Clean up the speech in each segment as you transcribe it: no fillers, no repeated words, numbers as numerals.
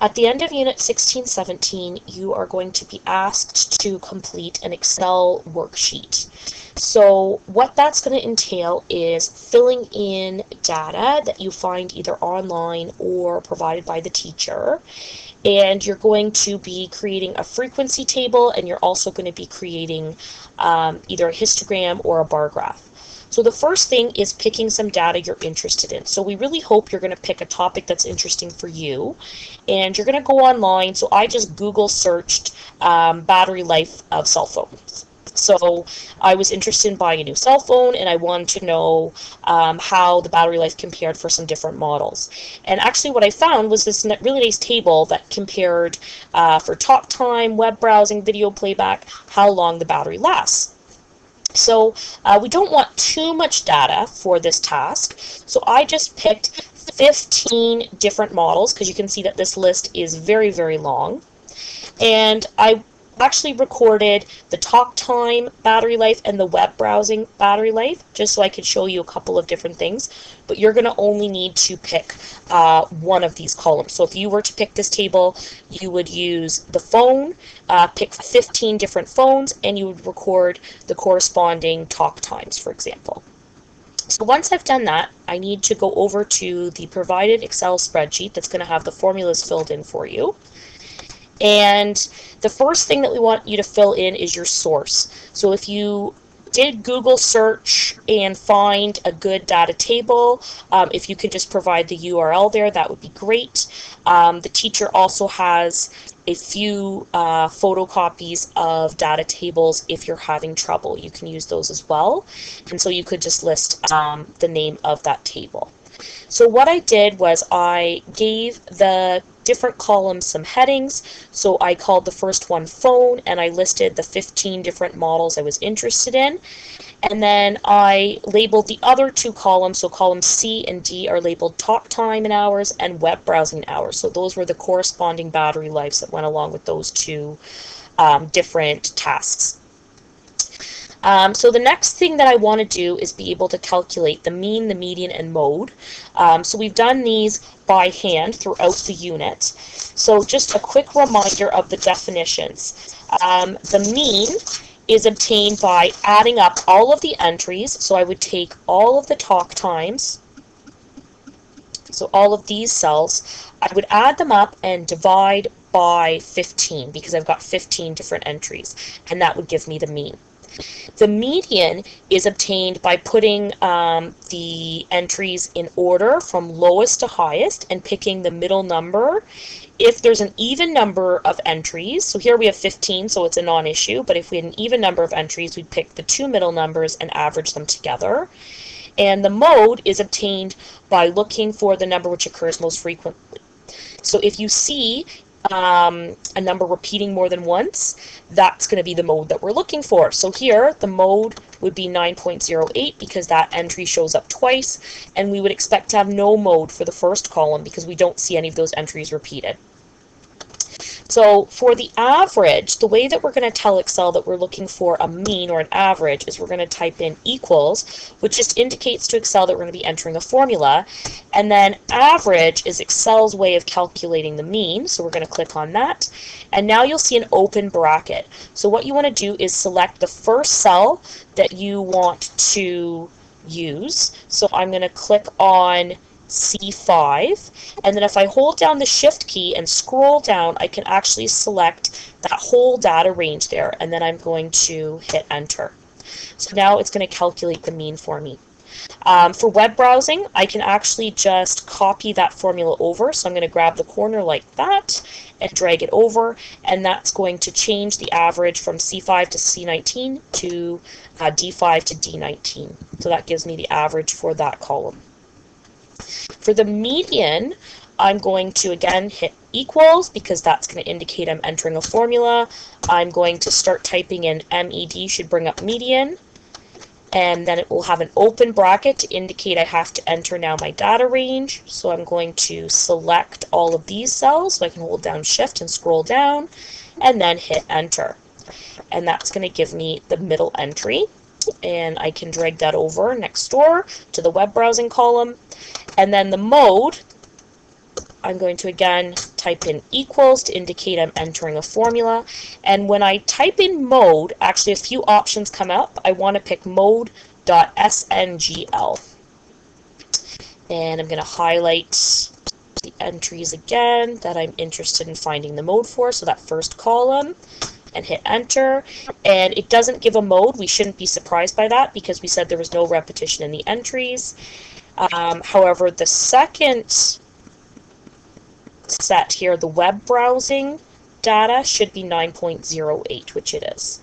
At the end of Unit 16-17, you are going to be asked to complete an Excel worksheet. So what that's going to entail is filling in data that you find either online or provided by the teacher. And you're going to be creating a frequency table, and you're also going to be creating either a histogram or a bar graph. So the first thing is picking some data you're interested in. So we really hope you're going to pick a topic that's interesting for you. And you're going to go online. So I just Google searched battery life of cell phones. So I was interested in buying a new cell phone, and I wanted to know how the battery life compared for some different models. And actually what I found was this really nice table that compared for talk time, web browsing, video playback, how long the battery lasts. So we don't want too much data for this task, so I just picked 15 different models, because you can see that this list is very, very long. And I actually recorded the talk time battery life and the web browsing battery life, just so I could show you a couple of different things. But you're going to only need to pick one of these columns. So if you were to pick this table, you would use the phone, pick 15 different phones, and you would record the corresponding talk times, for example. So once I've done that, I need to go over to the provided Excel spreadsheet that's going to have the formulas filled in for you. And the first thing that we want you to fill in is your source. So if you did Google search and find a good data table, if you could just provide the URL there, that would be great. The teacher also has a few photocopies of data tables if you're having trouble. You can use those as well. And so you could just list the name of that table. So what I did was I gave the different columns some headings. So I called the first one phone, and I listed the 15 different models I was interested in. And then I labeled the other two columns, so columns C and D are labeled talk time in hours and web browsing hours. So those were the corresponding battery lives that went along with those two different tasks. So the next thing that I want to do is be able to calculate the mean, the median, and mode. So we've done these by hand throughout the unit. So just a quick reminder of the definitions. The mean is obtained by adding up all of the entries. So I would take all of the talk times, so all of these cells, I would add them up and divide by 15, because I've got 15 different entries, and that would give me the mean. The median is obtained by putting the entries in order from lowest to highest and picking the middle number. If there's an even number of entries, so here we have 15, so it's a non-issue, but if we had an even number of entries, we'd pick the two middle numbers and average them together. And the mode is obtained by looking for the number which occurs most frequently. So if you see a number repeating more than once, that's going to be the mode that we're looking for. So here the mode would be 9.08 because that entry shows up twice, and we would expect to have no mode for the first column because we don't see any of those entries repeated. So for the average, the way that we're going to tell Excel that we're looking for a mean or an average is we're going to type in equals, which just indicates to Excel that we're going to be entering a formula. And then average is Excel's way of calculating the mean. So we're going to click on that. And now you'll see an open bracket. So what you want to do is select the first cell that you want to use. So I'm going to click on C5, and then if I hold down the shift key and scroll down, I can actually select that whole data range there, and then I'm going to hit enter. So now it's going to calculate the mean for me. For web browsing, I can actually just copy that formula over, so I'm going to grab the corner like that and drag it over, and that's going to change the average from C5 to C19 to D5 to D19. So that gives me the average for that column. For the median, I'm going to again hit equals because that's going to indicate I'm entering a formula. I'm going to start typing in MED, should bring up median, and then it will have an open bracket to indicate I have to enter now my data range. So I'm going to select all of these cells, so I can hold down shift and scroll down and then hit enter. And that's going to give me the middle entry, and I can drag that over next door to the web browsing column. And then the mode I'm going to again type in equals to indicate I'm entering a formula. And when I type in mode, actually a few options come up. I want to pick mode.sngl. And I'm going to highlight the entries again that I'm interested in finding the mode for, so that first column, and hit enter. And it doesn't give a mode. We shouldn't be surprised by that because we said there was no repetition in the entries. However, the second set here, the web browsing data, should be 9.08, which it is.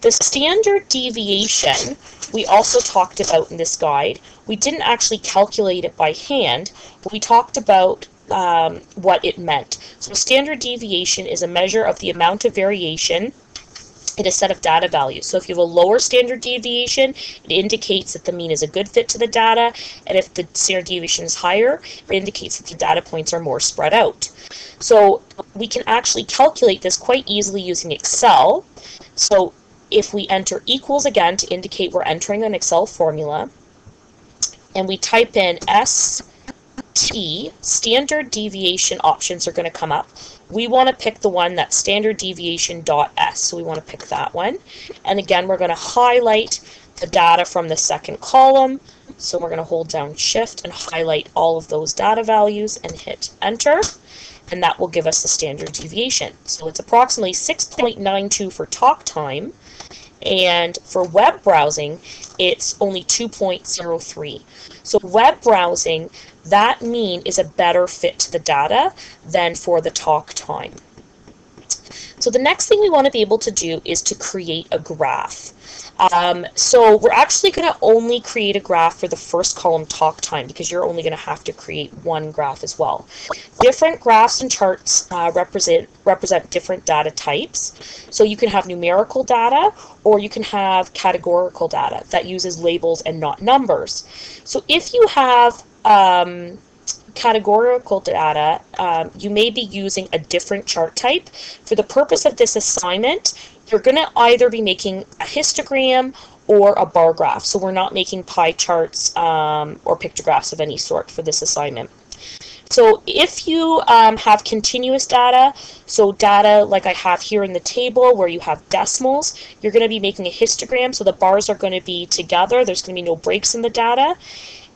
The standard deviation we also talked about in this guide. We didn't actually calculate it by hand, but we talked about what it meant. So standard deviation is a measure of the amount of variation in a set of data values. So if you have a lower standard deviation, it indicates that the mean is a good fit to the data, and if the standard deviation is higher, it indicates that the data points are more spread out. So we can actually calculate this quite easily using Excel. So if we enter equals again to indicate we're entering an Excel formula, and we type in ST, standard deviation options are going to come up. We want to pick the one that's standard deviation .s, so we want to pick that one. And again, we're going to highlight the data from the second column. So we're going to hold down Shift and highlight all of those data values and hit enter. And that will give us the standard deviation. So it's approximately 6.92 for talk time. And for web browsing, it's only 2.03. So web browsing, that mean is a better fit to the data than for the talk time. So the next thing we want to be able to do is to create a graph. So we're actually going to only create a graph for the first column, talk time, because you're only going to have to create one graph as well. Different graphs and charts represent different data types. So you can have numerical data, or you can have categorical data that uses labels and not numbers. So if you have categorical data, you may be using a different chart type. For the purpose of this assignment, you're going to either be making a histogram or a bar graph. So we're not making pie charts or pictographs of any sort for this assignment. So if you have continuous data, so data like I have here in the table where you have decimals, you're going to be making a histogram, so the bars are going to be together. There's going to be no breaks in the data.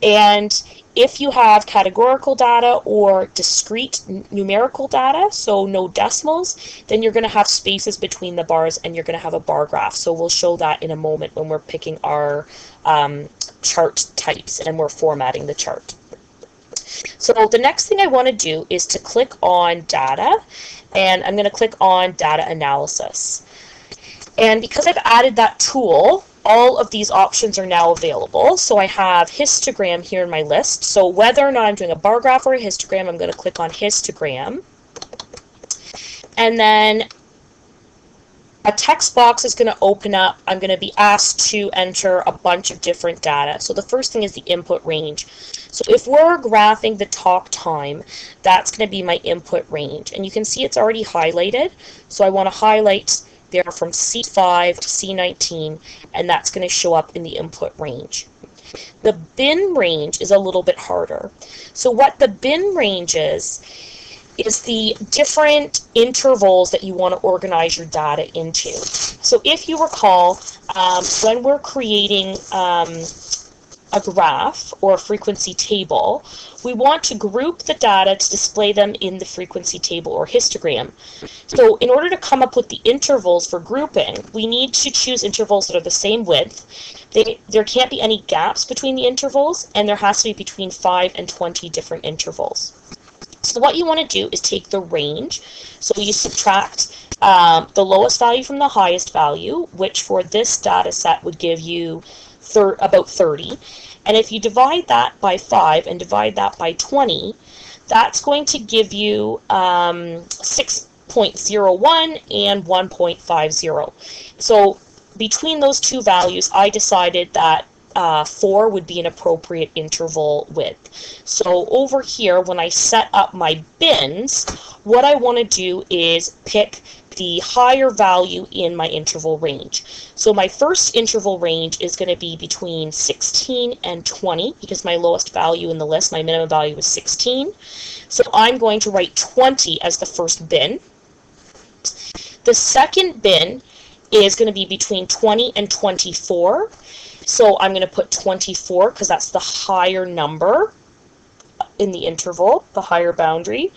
And if you have categorical data or discrete numerical data, so no decimals, then you're going to have spaces between the bars and you're going to have a bar graph. So we'll show that in a moment when we're picking our chart types and we're formatting the chart. So the next thing I want to do is to click on data, and I'm going to click on data analysis. And because I've added that tool, all of these options are now available. So I have histogram here in my list. So whether or not I'm doing a bar graph or a histogram, I'm going to click on histogram. And then a text box is going to open up. I'm going to be asked to enter a bunch of different data. So the first thing is the input range. So if we're graphing the talk time, that's going to be my input range. And you can see it's already highlighted. So I want to highlight there from C5 to C19, and that's going to show up in the input range. The bin range is a little bit harder. So what the bin range is the different intervals that you want to organize your data into. So if you recall, when we're creating a graph or a frequency table, we want to group the data to display them in the frequency table or histogram. So in order to come up with the intervals for grouping, we need to choose intervals that are the same width. There can't be any gaps between the intervals, and there has to be between 5 and 20 different intervals. So what you want to do is take the range. So you subtract the lowest value from the highest value, which for this data set would give you about 30. And if you divide that by 5 and divide that by 20, that's going to give you 6.01 and 1.50. So between those two values, I decided that 4 would be an appropriate interval width. So over here, when I set up my bins, what I want to do is pick the higher value in my interval range. So my first interval range is going to be between 16 and 20 because my lowest value in the list, my minimum value is 16. So I'm going to write 20 as the first bin. The second bin is going to be between 20 and 24. So I'm going to put 24 because that's the higher number in the interval, the higher boundary.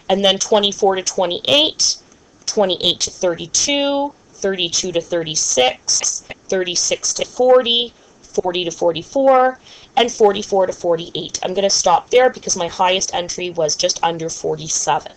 And then 24 to 28, 28 to 32, 32 to 36, 36 to 40, 40 to 44, and 44 to 48. I'm going to stop there because my highest entry was just under 47.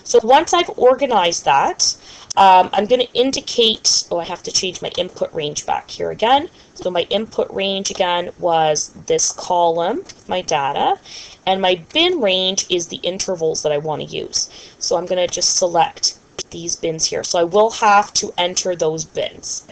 So once I've organized that, I'm going to indicate, I have to change my input range back here again. So my input range again was this column, my data, and my bin range is the intervals that I want to use. So I'm going to just select these bins here. So I will have to enter those bins.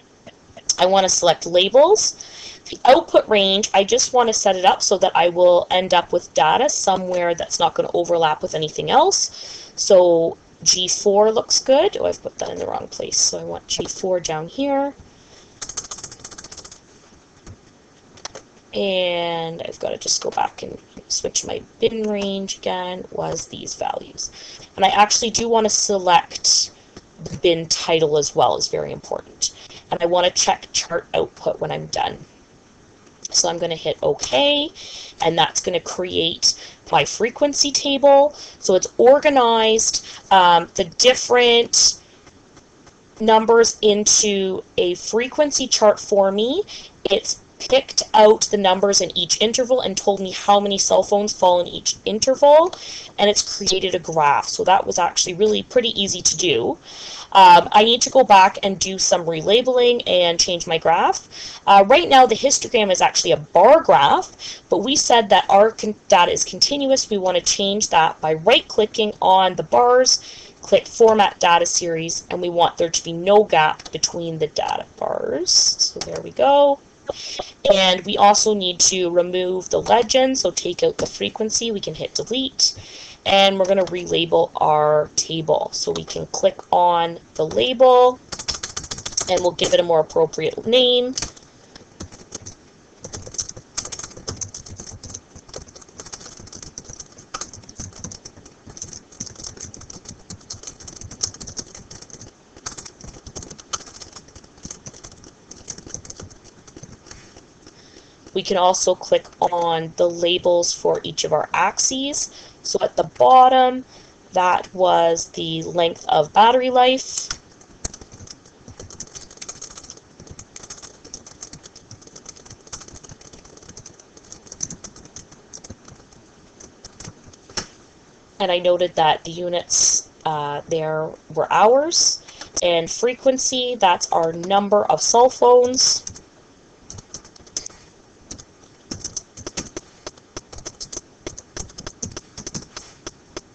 I want to select labels. The output range, I just want to set it up so that I will end up with data somewhere that's not going to overlap with anything else. So G4 looks good. Oh, I've put that in the wrong place. So I want G4 down here. And I've got to just go back and switch my bin range again, was these values. And I actually do want to select the bin title as well, is very important. And I want to check chart output when I'm done. So I'm going to hit OK, and that's going to create my frequency table. So it's organized the different numbers into a frequency chart for me. It's picked out the numbers in each interval and told me how many cell phones fall in each interval, and it's created a graph. So that was actually really pretty easy to do. I need to go back and do some relabeling and change my graph. Right now the histogram is actually a bar graph, but we said that our data is continuous. We want to change that by right-clicking on the bars, click Format Data Series, and we want there to be no gap between the data bars. So there we go. And we also need to remove the legend, so take out the frequency. We can hit delete, and we're going to relabel our table. So we can click on the label, and we'll give it a more appropriate name. We can also click on the labels for each of our axes. So at the bottom, that was the length of battery life. And I noted that the units there were hours. And frequency, that's our number of cell phones.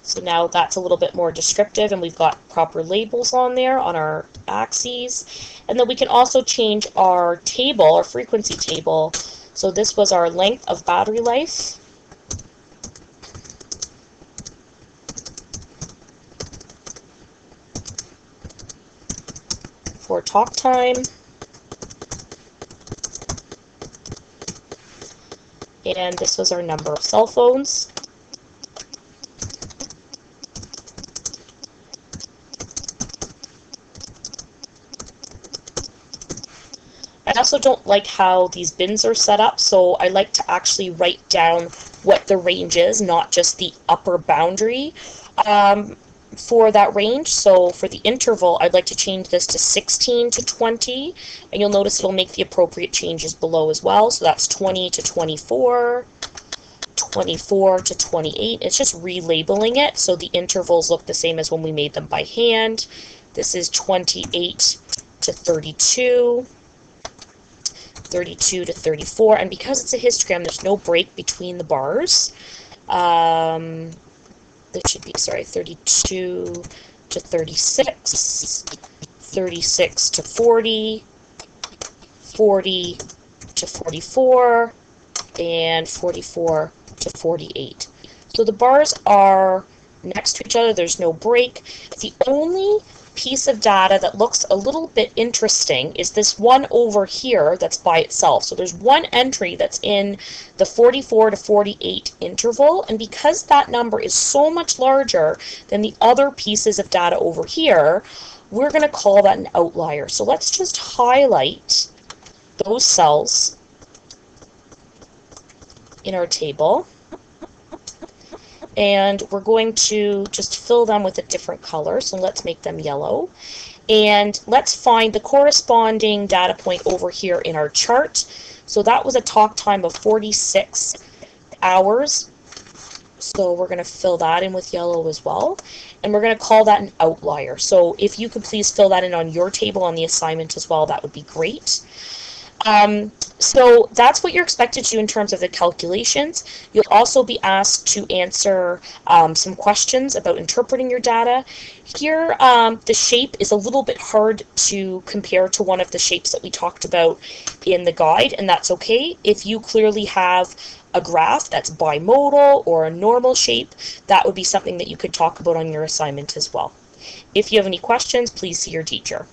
So now that's a little bit more descriptive, and we've got proper labels on there on our axes. And then we can also change our table, our frequency table. So this was our length of battery life. For talk time. And this was our number of cell phones. I also don't like how these bins are set up, so I like to actually write down what the range is, not just the upper boundary for that range. So for the interval, I'd like to change this to 16 to 20, and you'll notice it'll make the appropriate changes below as well. So that's 20 to 24, 24 to 28. It's just relabeling it so the intervals look the same as when we made them by hand. This is 28 to 32. 32 to 34, and because it's a histogram, there's no break between the bars. There should be, 32 to 36, 36 to 40, 40 to 44, and 44 to 48. So the bars are next to each other, there's no break. The only piece of data that looks a little bit interesting is this one over here that's by itself. So there's one entry that's in the 44 to 48 interval, and because that number is so much larger than the other pieces of data over here, we're going to call that an outlier. So let's just highlight those cells in our table, and we're going to just fill them with a different color. So let's make them yellow, and let's find the corresponding data point over here in our chart. So that was a talk time of 46 hours. So we're going to fill that in with yellow as well, and we're going to call that an outlier. So if you could please fill that in on your table on the assignment as well, that would be great. So that's what you're expected to do in terms of the calculations. You'll also be asked to answer some questions about interpreting your data. Here, the shape is a little bit hard to compare to one of the shapes that we talked about in the guide, and that's okay. If you clearly have a graph that's bimodal or a normal shape, that would be something that you could talk about on your assignment as well. If you have any questions, please see your teacher.